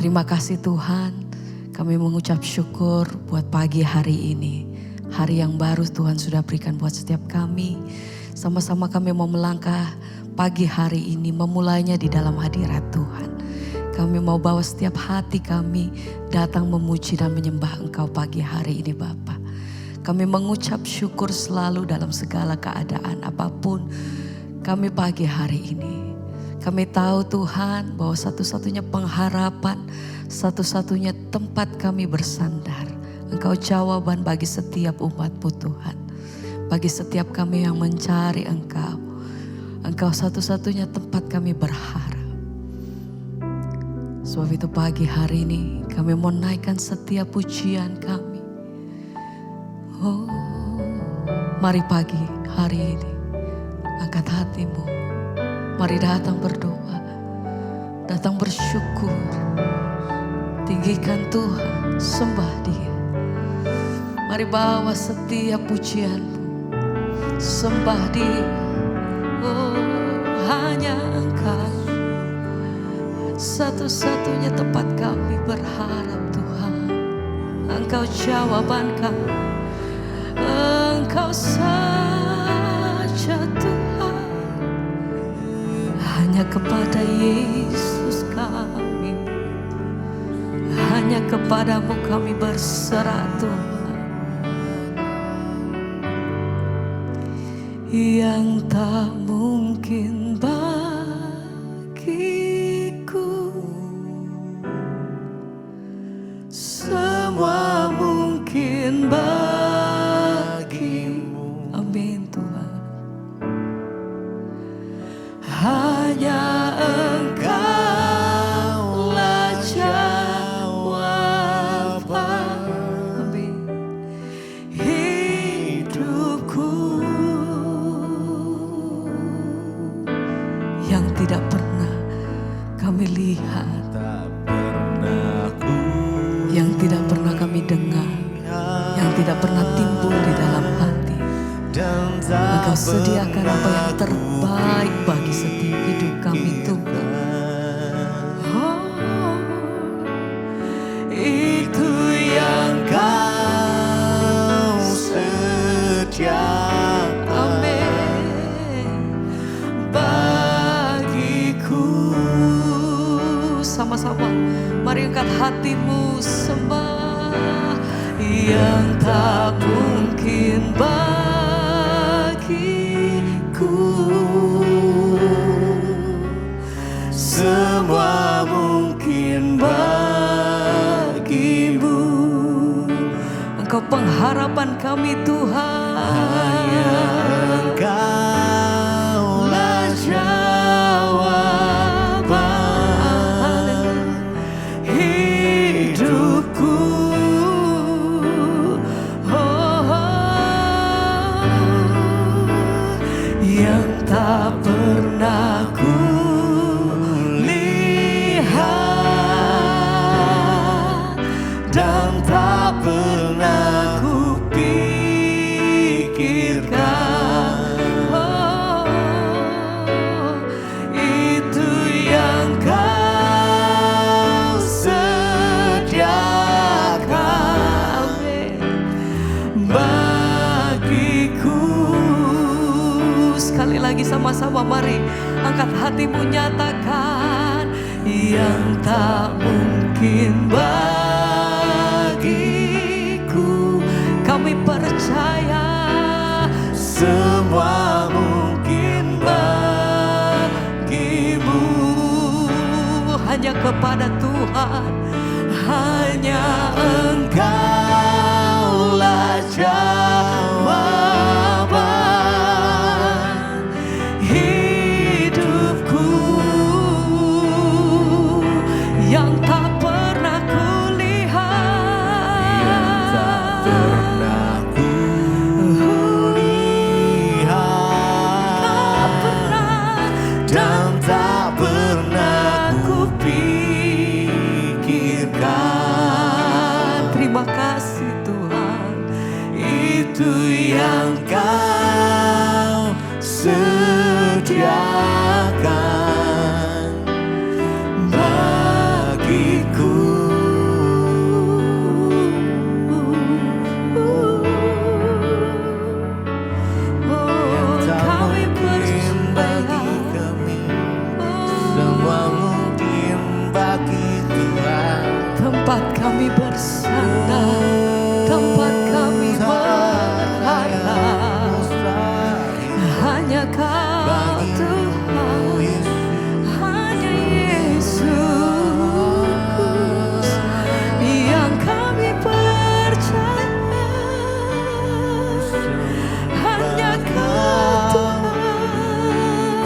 Terima kasih Tuhan, kami mengucap syukur buat pagi hari ini. Hari yang baru Tuhan sudah berikan buat setiap kami. Sama-sama kami mau melangkah pagi hari ini, memulainya di dalam hadirat Tuhan. Kami mau bawa setiap hati kami datang memuji dan menyembah Engkau pagi hari ini Bapa. Kami mengucap syukur selalu dalam segala keadaan apapun kami pagi hari ini. Kami tahu Tuhan bahwa satu-satunya pengharapan, satu-satunya tempat kami bersandar. Engkau jawaban bagi setiap umat-Mu Tuhan. Bagi setiap kami yang mencari Engkau. Engkau satu-satunya tempat kami berharap. Sebab itu pagi hari ini kami mau naikkan setiap pujian kami. Oh, mari pagi hari ini angkat hatimu. Mari datang berdoa, datang bersyukur, tinggikan Tuhan, sembah Dia. Mari bawa setiap pujianmu, sembah Dia. Oh, hanya Engkau, satu-satunya tempat kami berharap Tuhan. Engkau jawaban kami, Engkau saja Tuhan. Hanya kepada Yesus kami, hanya kepadamu kami berserah Tuhan. Yang tak mungkin bagiku, semua mungkin bagimu. Amin Tuhan. Hanya Engkaulah jawaban, amin, hidupku yang tidak pernah kami lihat, yang tidak pernah kami dengar, yang tidak pernah timbul di dalam hati. Engkau sediakan apa yang terbaik bagi setiap hidup kami Tuhan. Oh, itu yang Kau sediakan, amin, bagiku. Sama-sama mari angkat hatimu, sembah yang tak mungkin semua mungkin bagimu. Engkau pengharapan kami Tuhan. Hanya Engkaulah jawaban hidupku. Yang tak pernah ku lihat dan tak pernah ku pikirkan. Oh, itu yang Kau sediakan bagiku. Sekali lagi sama-sama mari angkat hatimu, nyatakan yang tak mungkin bagiku. Kami percaya semua mungkin bagimu. Hanya kepada Tuhan, hanya Engkaulah jawaban hidupku. Yang tak pernah kulihat, yang tak pernah kulihat, tak pernah dan tak pernah kupikirkan. Terima kasih Tuhan, itu yang Kau sediakan bagiku. tempat kami bersandar, tempat kami berharap hanya Kau Tuhan, hanya Yesus yang kami percaya, hanya Kau Tuhan.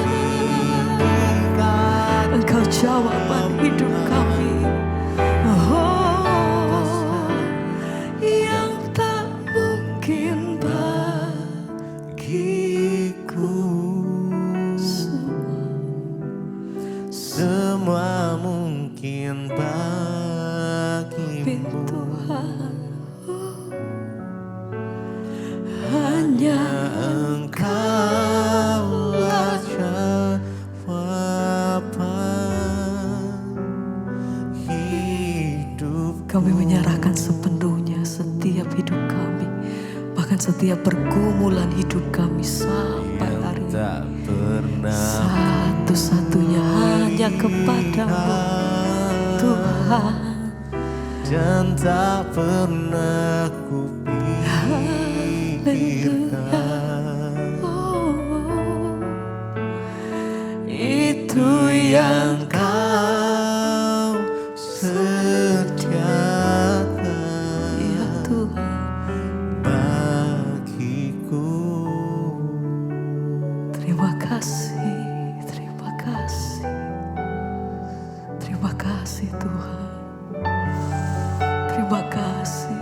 Engkau jawaban hidup kami, yang tak mungkin bagiku. Semua mungkin bagimu Tuhan, hanya Engkaulah jawaban hidup. Kami menyerahkan sepenuhnya setiap hidup kami, bahkan setiap pergumulan hidup kami sampai hari ini. Tak pernah Satu-satunya hanya kepadamu Tuhan, dan tak pernah kupikirkan itu yang Kau sediakan, ya Tuhan. bagiku. Terima kasih, terima kasih, terima kasih Tuhan. Terima kasih,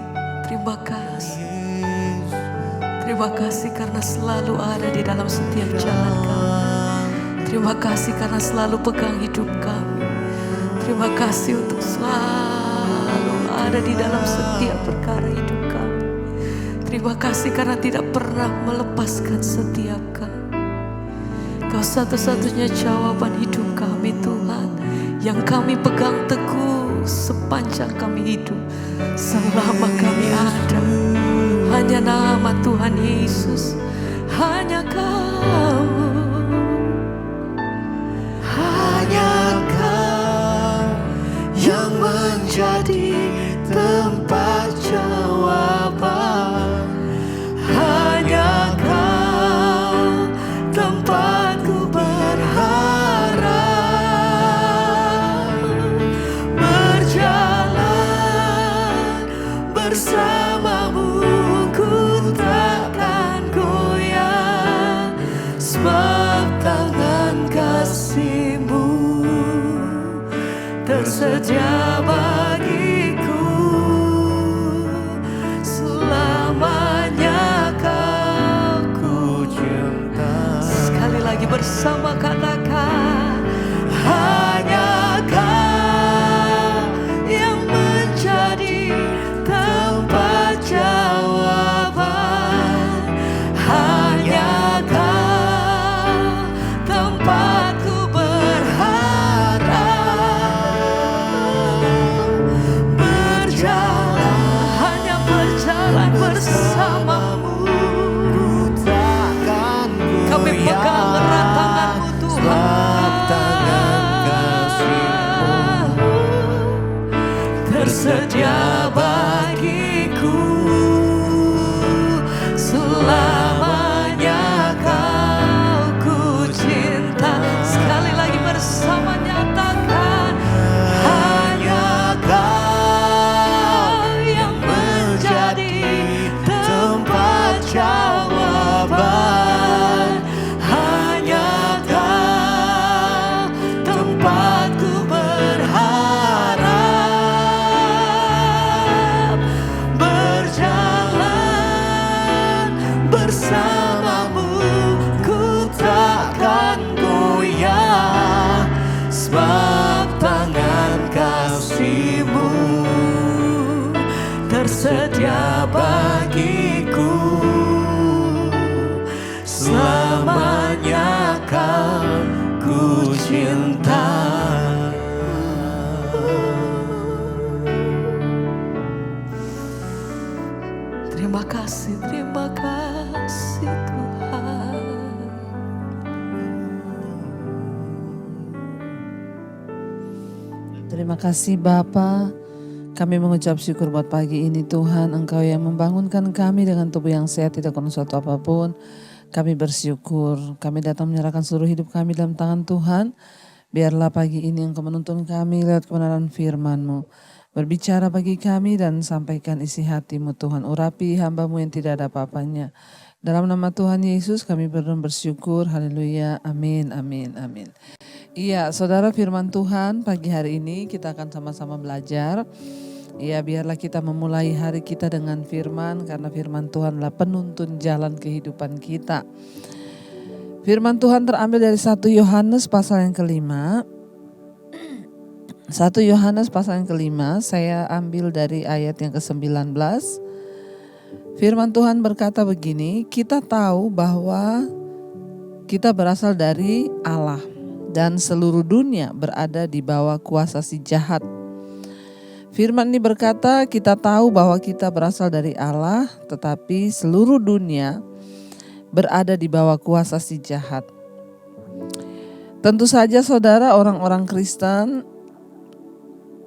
terima kasih. Terima kasih karena selalu ada di dalam setiap jalan kami. Terima kasih karena selalu pegang hidup kami. Terima kasih untuk selalu ada di dalam setiap perkara hidup kami. Terima kasih karena tidak pernah melepaskan setiap kami. Kau satu-satunya jawaban hidup kami Tuhan, yang kami pegang teguh sepanjang kami hidup, selama kami ada. Hanya nama Tuhan Yesus, hanya Kau, Hanya Kau yang menjadi tempat jawaban, hanya Kau tempatku berharap, berjalan bersamamu ku takkan goyah, sebab tangan kasih-Mu tersedia bagiku. Selamanya Kau ku cinta. sekali lagi bersama katakan, Hanya Kau yang menjadi tempat jawaban, hanya Kau tempatku berharap, berjalan, hanya berjalan bersamamu. Ku takkan Kami pegang goyah, erat tangan-Mu Tuhan. sebab tangan kasih-Mu tersedia bagiku. Selamanya Kau ku cinta. Sekali lagi bersama nyatakan, hanya Kau yang menjadi tempat jawaban, hanya Kau tempatku berharap, berjalan bersamamu ku takkan goyah, sebab tangan kasih-Mu tersedia bagiku. Selamanya Kau ku cinta. Terima kasih Tuhan. Terima kasih Bapa, Kami mengucap syukur buat pagi ini Tuhan, Engkau yang membangunkan kami dengan tubuh yang sehat, tidak kurang suatu apapun. Kami bersyukur, kami datang menyerahkan seluruh hidup kami dalam tangan Tuhan. Biarlah pagi ini Engkau menuntun kami lewat kebenaran firman-Mu. Berbicara bagi kami dan sampaikan isi hati-Mu Tuhan. Urapi hamba-Mu yang tidak ada apa-apanya. Dalam nama Tuhan Yesus kami bersyukur, haleluya, amin, amin, amin. Iya, saudara, firman Tuhan pagi hari ini kita akan sama-sama belajar. Ya, biarlah kita memulai hari kita dengan firman, karena firman Tuhan adalah penuntun jalan kehidupan kita. Firman Tuhan terambil dari 1 Yohanes pasal yang kelima. 1 Yohanes pasal yang kelima, saya ambil dari ayat yang ke-19. Firman Tuhan berkata begini, kita tahu bahwa kita berasal dari Allah dan seluruh dunia berada di bawah kuasa si jahat. Firman ini berkata, kita tahu bahwa kita berasal dari Allah, tetapi seluruh dunia berada di bawah kuasa si jahat. Tentu saja saudara, orang-orang Kristen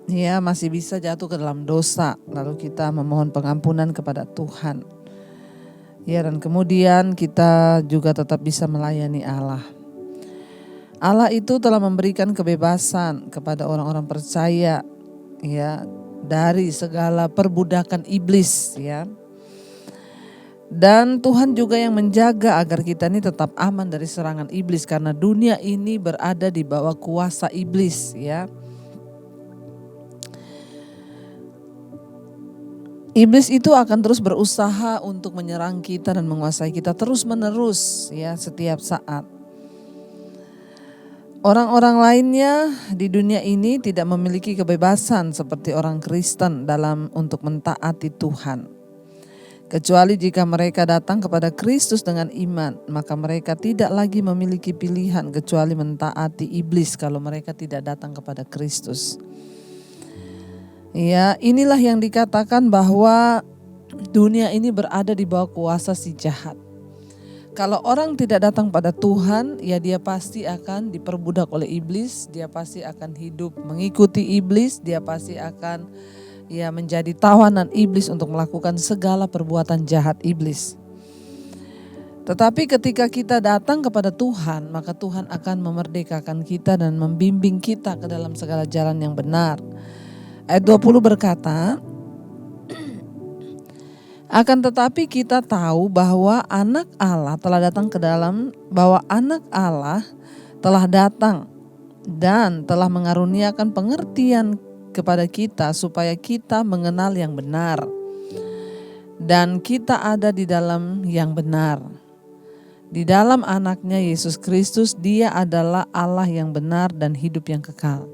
ya masih bisa jatuh ke dalam dosa, lalu kita memohon pengampunan kepada Tuhan. Ya, dan kemudian kita juga tetap bisa melayani Allah. Allah itu telah memberikan kebebasan kepada orang-orang percaya, ya, dari segala perbudakan iblis, ya. Dan Tuhan juga yang menjaga agar kita ini tetap aman dari serangan iblis, karena dunia ini berada di bawah kuasa iblis, ya. Iblis itu akan terus berusaha untuk menyerang kita dan menguasai kita terus-menerus, ya, setiap saat. Orang-orang lainnya di dunia ini tidak memiliki kebebasan seperti orang Kristen dalam untuk mentaati Tuhan. Kecuali jika mereka datang kepada Kristus dengan iman, maka mereka tidak lagi memiliki pilihan kecuali mentaati iblis kalau mereka tidak datang kepada Kristus. Ya, inilah yang dikatakan bahwa dunia ini berada di bawah kuasa si jahat. Kalau orang tidak datang pada Tuhan, ya dia pasti akan diperbudak oleh iblis, dia pasti akan hidup mengikuti iblis, dia pasti akan ya menjadi tawanan iblis untuk melakukan segala perbuatan jahat iblis. Tetapi ketika kita datang kepada Tuhan, maka Tuhan akan memerdekakan kita dan membimbing kita ke dalam segala jalan yang benar. Ayat 20 berkata, akan tetapi kita tahu bahwa anak Allah telah datang dan telah mengaruniakan pengertian kepada kita supaya kita mengenal yang benar. Dan kita ada di dalam yang benar. Di dalam anaknya Yesus Kristus, dia adalah Allah yang benar dan hidup yang kekal.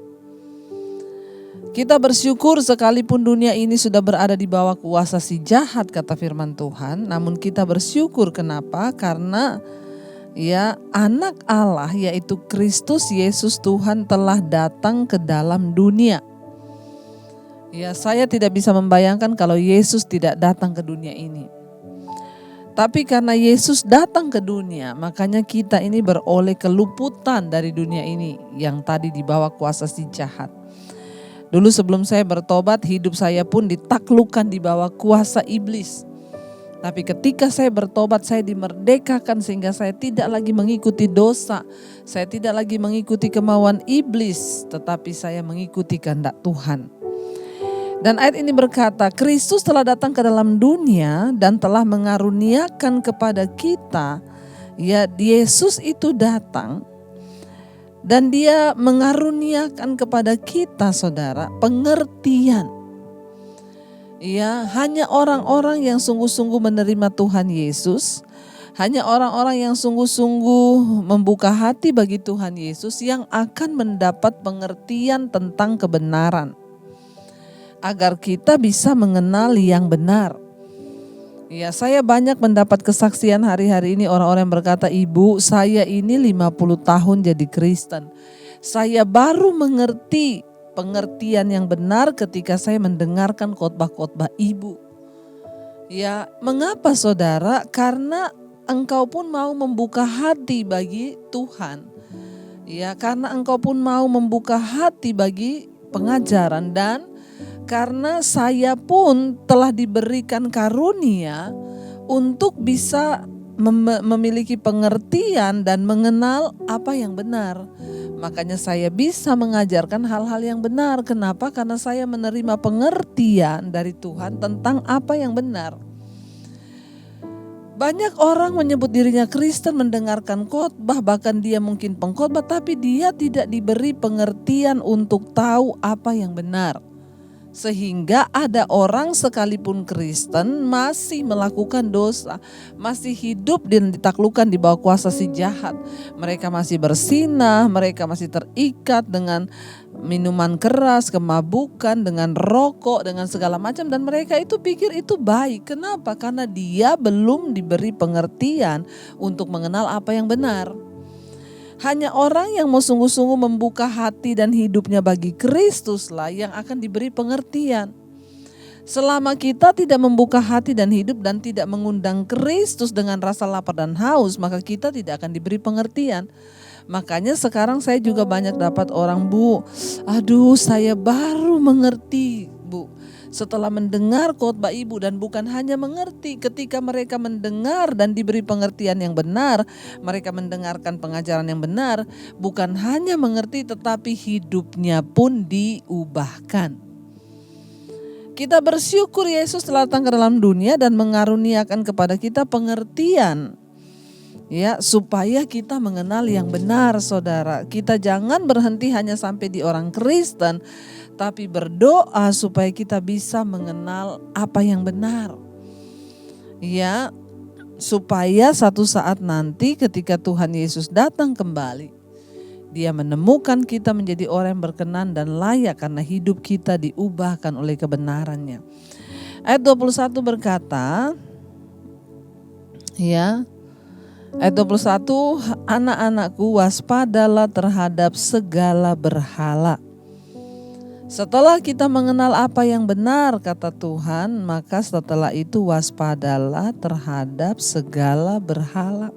Kita bersyukur sekalipun dunia ini sudah berada di bawah kuasa si jahat, kata firman Tuhan. Namun kita bersyukur kenapa? Karena ya anak Allah yaitu Kristus Yesus Tuhan telah datang ke dalam dunia. Ya, saya tidak bisa membayangkan kalau Yesus tidak datang ke dunia ini. Tapi karena Yesus datang ke dunia, makanya kita ini beroleh keluputan dari dunia ini yang tadi di bawah kuasa si jahat. Dulu sebelum saya bertobat, hidup saya pun ditaklukkan di bawah kuasa iblis. Tapi ketika saya bertobat, saya dimerdekakan sehingga saya tidak lagi mengikuti dosa. Saya tidak lagi mengikuti kemauan iblis, tetapi saya mengikuti kehendak Tuhan. Dan ayat ini berkata, Kristus telah datang ke dalam dunia dan telah mengaruniakan kepada kita. Ya, Yesus itu datang. Dan dia mengaruniakan kepada kita, saudara, pengertian. Ya, hanya orang-orang yang sungguh-sungguh menerima Tuhan Yesus, hanya orang-orang yang sungguh-sungguh membuka hati bagi Tuhan Yesus yang akan mendapat pengertian tentang kebenaran. Agar kita bisa mengenal yang benar. Ya, saya banyak mendapat kesaksian hari-hari ini orang-orang yang berkata, Ibu, saya ini 50 tahun jadi Kristen. Saya baru mengerti pengertian yang benar ketika saya mendengarkan khotbah-khotbah Ibu. Ya, mengapa saudara? Karena engkau pun mau membuka hati bagi Tuhan. Ya, karena engkau pun mau membuka hati bagi pengajaran dan Karena saya pun telah diberikan karunia untuk bisa memiliki pengertian dan mengenal apa yang benar. Makanya saya bisa mengajarkan hal-hal yang benar. Kenapa? Karena saya menerima pengertian dari Tuhan tentang apa yang benar. Banyak orang menyebut dirinya Kristen, mendengarkan khotbah, bahkan dia mungkin pengkhotbah, tapi dia tidak diberi pengertian untuk tahu apa yang benar. Sehingga ada orang sekalipun Kristen masih melakukan dosa, masih hidup dan ditaklukkan di bawah kuasa si jahat. Mereka masih bersinah, mereka masih terikat dengan minuman keras, kemabukan, dengan rokok, dengan segala macam, dan mereka itu pikir itu baik. Kenapa? Karena dia belum diberi pengertian untuk mengenal apa yang benar. Hanya orang yang mau sungguh-sungguh membuka hati dan hidupnya bagi Kristuslah yang akan diberi pengertian. Selama kita tidak membuka hati dan hidup dan tidak mengundang Kristus dengan rasa lapar dan haus, maka kita tidak akan diberi pengertian. Makanya sekarang saya juga banyak dapat orang, Bu, aduh saya baru mengerti, Bu. Setelah mendengar khotbah Ibu, dan bukan hanya mengerti, ketika mereka mendengar dan diberi pengertian yang benar, mereka mendengarkan pengajaran yang benar, bukan hanya mengerti tetapi hidupnya pun diubahkan. Kita bersyukur Yesus telah datang ke dalam dunia dan mengaruniakan kepada kita pengertian, ya, supaya kita mengenal yang benar, saudara. Kita jangan berhenti hanya sampai di orang Kristen, tapi berdoa supaya kita bisa mengenal apa yang benar. Ya, supaya satu saat nanti ketika Tuhan Yesus datang kembali, Dia menemukan kita menjadi orang yang berkenan dan layak karena hidup kita diubahkan oleh kebenarannya. Ayat 21 berkata, ya, ayat 21, anak-anakku, waspadalah terhadap segala berhala. Setelah kita mengenal apa yang benar, kata Tuhan, maka setelah itu waspadalah terhadap segala berhala.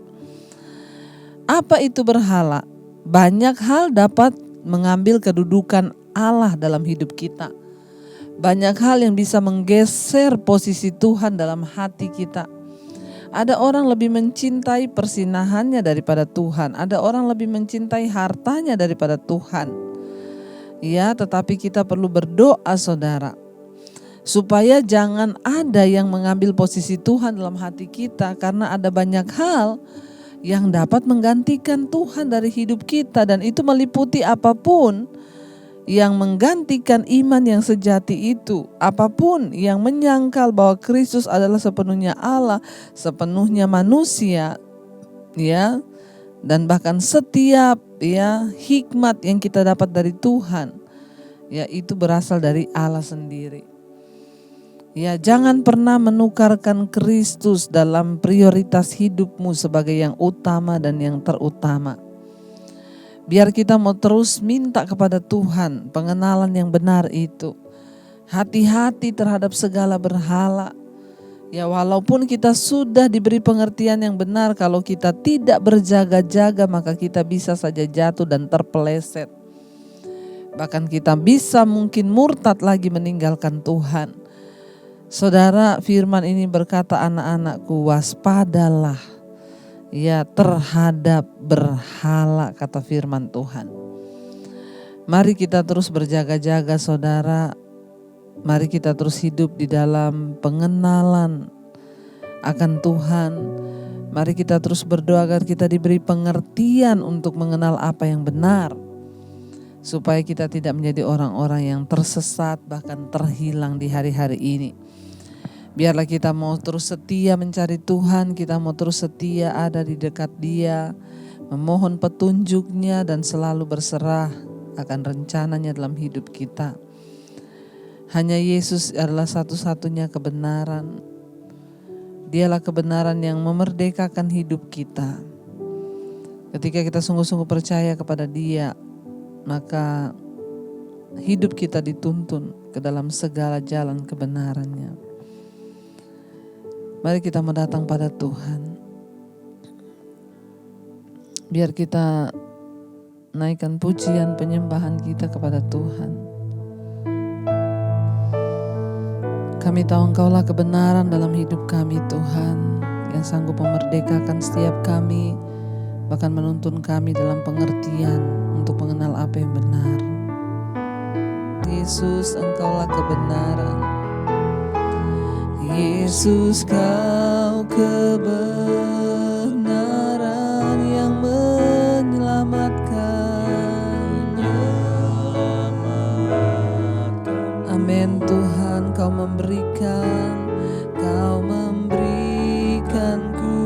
Apa itu berhala? Banyak hal dapat mengambil kedudukan Allah dalam hidup kita. Banyak hal yang bisa menggeser posisi Tuhan dalam hati kita. Ada orang lebih mencintai persinahannya daripada Tuhan. Ada orang lebih mencintai hartanya daripada Tuhan. Ya, tetapi kita perlu berdoa, saudara, supaya jangan ada yang mengambil posisi Tuhan dalam hati kita, karena ada banyak hal yang dapat menggantikan Tuhan dari hidup kita, dan itu meliputi apapun yang menggantikan iman yang sejati itu, apapun yang menyangkal bahwa Kristus adalah sepenuhnya Allah, sepenuhnya manusia, ya. Dan bahkan setiap, ya, hikmat yang kita dapat dari Tuhan, ya, itu berasal dari Allah sendiri. Ya, jangan pernah menukarkan Kristus dalam prioritas hidupmu sebagai yang utama dan yang terutama. Biar kita mau terus minta kepada Tuhan pengenalan yang benar itu. Hati-hati terhadap segala berhala. Ya, walaupun kita sudah diberi pengertian yang benar, kalau kita tidak berjaga-jaga maka kita bisa saja jatuh dan terpeleset. Bahkan kita bisa mungkin murtad lagi meninggalkan Tuhan. Saudara, firman ini berkata, anak-anakku, waspadalah, ya, terhadap berhala, kata firman Tuhan. Mari kita terus berjaga-jaga, saudara. Mari kita terus hidup di dalam pengenalan akan Tuhan. Mari kita terus berdoa agar kita diberi pengertian untuk mengenal apa yang benar, supaya kita tidak menjadi orang-orang yang tersesat bahkan terhilang di hari-hari ini. Biarlah kita mau terus setia mencari Tuhan, kita mau terus setia ada di dekat Dia, memohon petunjuknya dan selalu berserah akan rencananya dalam hidup kita. Hanya Yesus adalah satu-satunya kebenaran. Dialah kebenaran yang memerdekakan hidup kita. Ketika kita sungguh-sungguh percaya kepada Dia, maka hidup kita dituntun ke dalam segala jalan kebenarannya. Mari kita mendatang pada Tuhan. Biar kita naikkan pujian penyembahan kita kepada Tuhan. Kami tahu Engkaulah kebenaran dalam hidup kami Tuhan, yang sanggup memerdekakan setiap kami, bahkan menuntun kami dalam pengertian untuk mengenal apa yang benar. Yesus, Engkaulah kebenaran. Yesus, Kau kebenaran yang menyelamatkan. Amin Tuhan, Kau memberikanku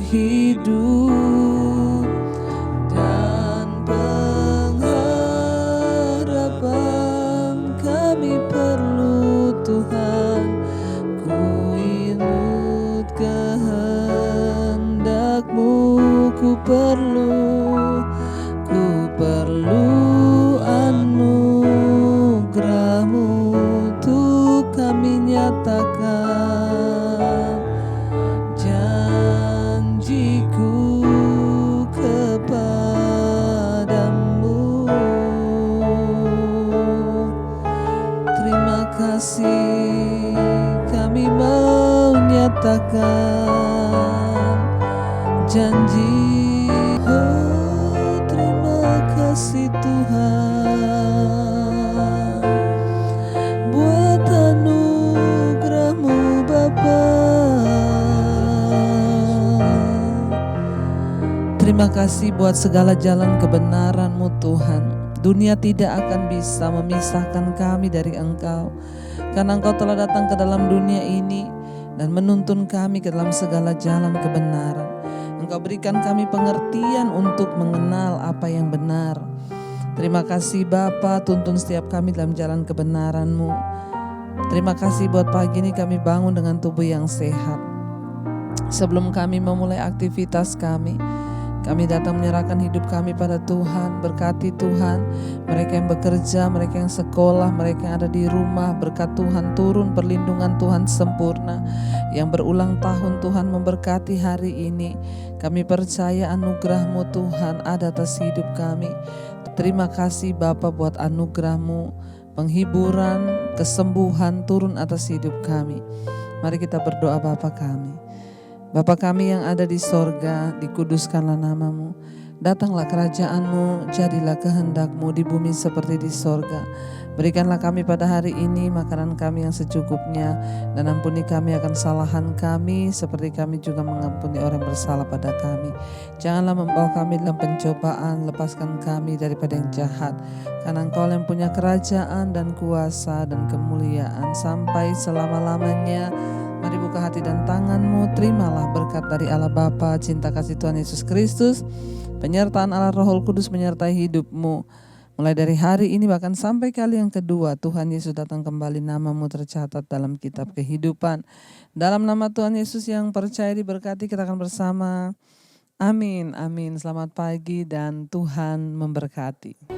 hidup dan pengharapan kami perlu Tuhan. Ku inut kehendak-Mu, ku perlu anugerah-Mu untuk kami nyatakan janjiku kepadamu. Terima kasih, kami mau nyatakan janji. Oh, terima kasih Tuhan buat anugerah-Mu Bapa. Terima kasih buat segala jalan kebenaran-Mu Tuhan. Dunia tidak akan bisa memisahkan kami dari Engkau, karena Engkau telah datang ke dalam dunia ini dan menuntun kami ke dalam segala jalan kebenaran. Engkau berikan kami pengertian untuk mengenal apa yang benar. Terima kasih Bapa, tuntun setiap kami dalam jalan kebenaran-Mu. Terima kasih buat pagi ini kami bangun dengan tubuh yang sehat. Sebelum kami memulai aktivitas kami datang menyerahkan hidup kami pada Tuhan. Berkati Tuhan mereka yang bekerja, mereka yang sekolah, mereka yang ada di rumah. Berkat Tuhan turun, perlindungan Tuhan sempurna. Yang berulang tahun Tuhan memberkati hari ini. Kami percaya anugerah-Mu Tuhan ada atas hidup kami. Terima kasih Bapa buat anugerah-Mu, penghiburan, kesembuhan turun atas hidup kami. Mari kita berdoa. Bapa kami, Bapa kami yang ada di sorga, dikuduskanlah nama-Mu. Datanglah kerajaan-Mu, jadilah kehendak-Mu di bumi seperti di sorga. Berikanlah kami pada hari ini makanan kami yang secukupnya, dan ampuni kami akan kesalahan kami seperti kami juga mengampuni orang yang bersalah pada kami. Janganlah membawa kami dalam pencobaan, lepaskan kami daripada yang jahat. Karena Engkau yang punya kerajaan dan kuasa dan kemuliaan sampai selama-lamanya. Mari buka hati dan tangan-Mu, terimalah berkat dari Allah Bapa, cinta kasih Tuhan Yesus Kristus, penyertaan Allah Roh Kudus menyertai hidup-Mu. Mulai dari hari ini bahkan sampai kali yang kedua Tuhan Yesus datang kembali, nama-Mu tercatat dalam kitab kehidupan. Dalam nama Tuhan Yesus yang percaya diberkati, kita akan bersama. Amin, amin. Selamat pagi dan Tuhan memberkati.